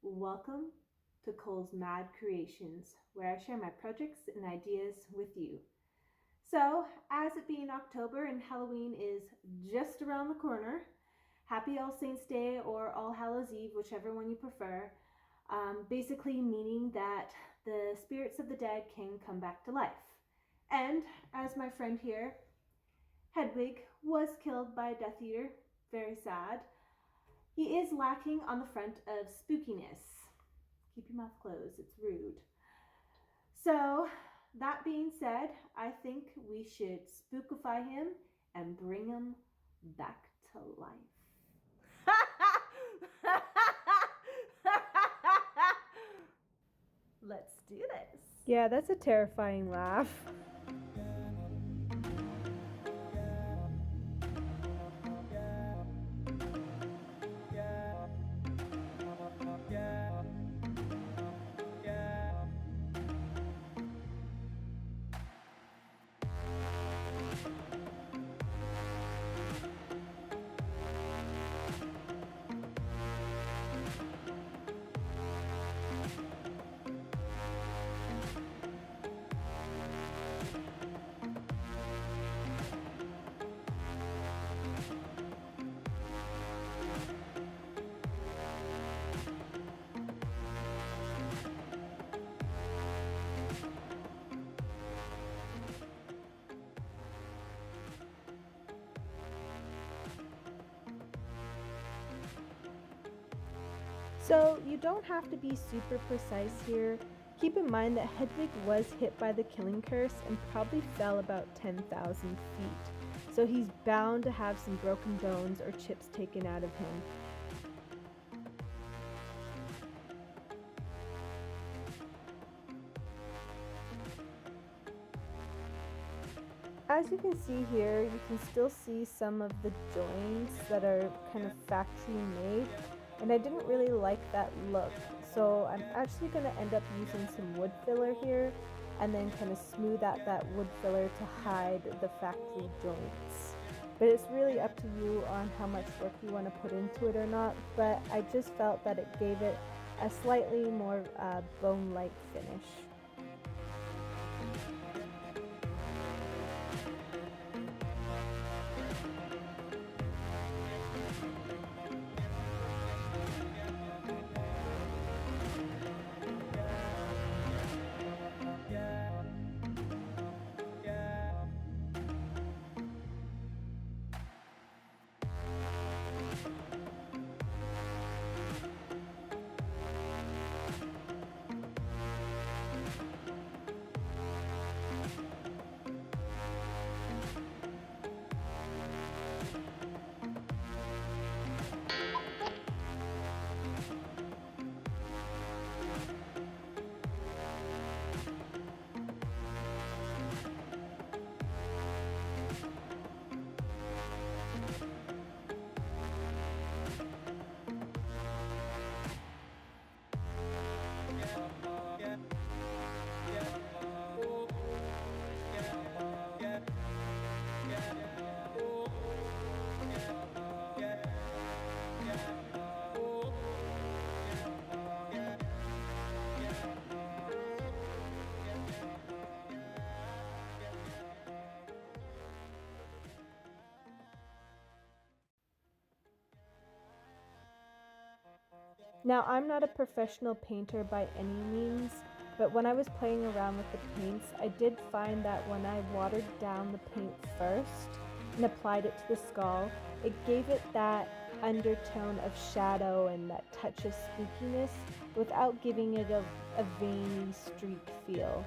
Welcome to Cole's Mad Creations, where I share my projects and ideas with you. So, as it being October and Halloween is just around the corner, happy All Saints Day or All Hallows Eve, whichever one you prefer, basically meaning that the spirits of the dead can come back to life. And as my friend here, Hedwig, was killed by a Death Eater, very sad, he is lacking on the front of spookiness. Keep your mouth closed, it's rude. So, that being said, I think we should spookify him and bring him back to life. Let's do this. Yeah, that's a terrifying laugh. So you don't have to be super precise here. Keep in mind that Hedwig was hit by the killing curse and probably fell about 10,000 feet. So he's bound to have some broken bones or chips taken out of him. As you can see here, you can still see some of the joints that are kind of factory made, and I didn't really like that look. So I'm actually going to end up using some wood filler here and then kind of smooth out that wood filler to hide the factory joints. But it's really up to you on how much work you want to put into it or not, but I just felt that it gave it a slightly more bone-like finish. Now, I'm not a professional painter by any means, but when I was playing around with the paints, I did find that when I watered down the paint first and applied it to the skull, it gave it that undertone of shadow and that touch of spookiness without giving it a veiny streak feel.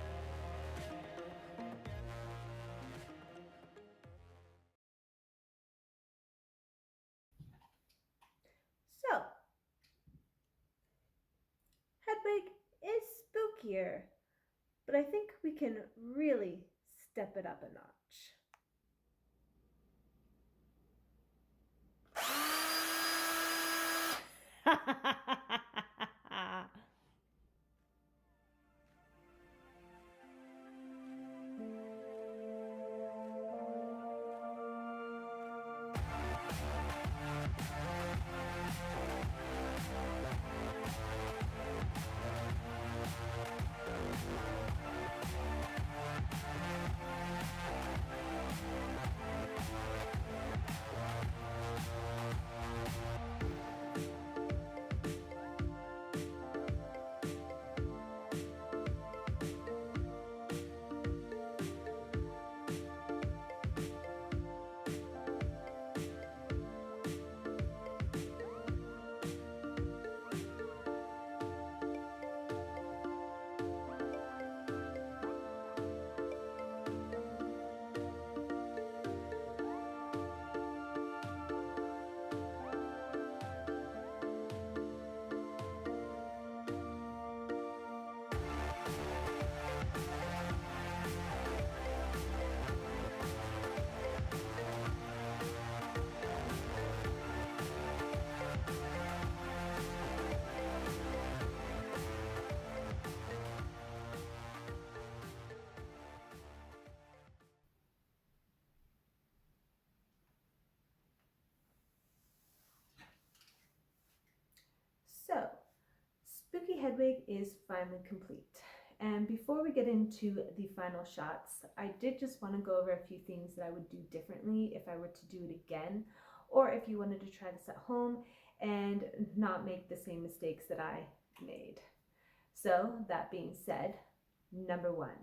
So, Hedwig is spookier, but I think we can really step it up a notch. Baby Hedwig is finally complete. And before we get into the final shots, I did just want to go over a few things that I would do differently if I were to do it again, or if you wanted to try this at home and not make the same mistakes that I made. So that being said, number one,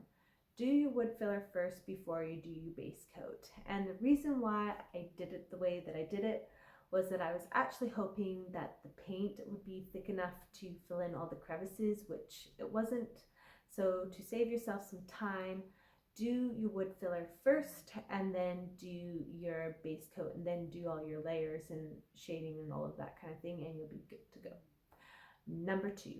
do your wood filler first before you do your base coat. And the reason why I did it the way that I did it was that I was actually hoping that the paint would be thick enough to fill in all the crevices, which it wasn't. So to save yourself some time, do your wood filler first and then do your base coat and then do all your layers and shading and all of that kind of thing, and you'll be good to go. Number two,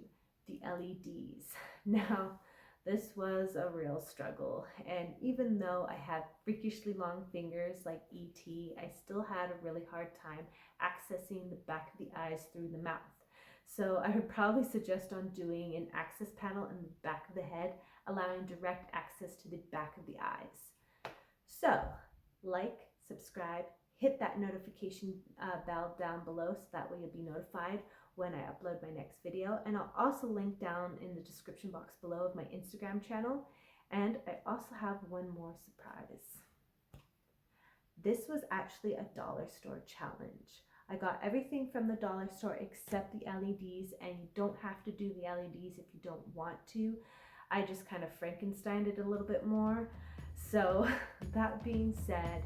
the LEDs. Now, this was a real struggle, and even though I had freakishly long fingers like E.T., I still had a really hard time accessing the back of the eyes through the mouth. So I would probably suggest on doing an access panel in the back of the head, allowing direct access to the back of the eyes. So, like, subscribe, hit that notification bell down below so that way you'll be notified when I upload my next video. And I'll also link down in the description box below of my Instagram channel. And I also have one more surprise. This was actually a dollar store challenge. I got everything from the dollar store except the LEDs, and you don't have to do the LEDs if you don't want to. I just kind of Frankensteined it a little bit more. So that being said,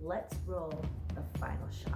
let's roll the final shot.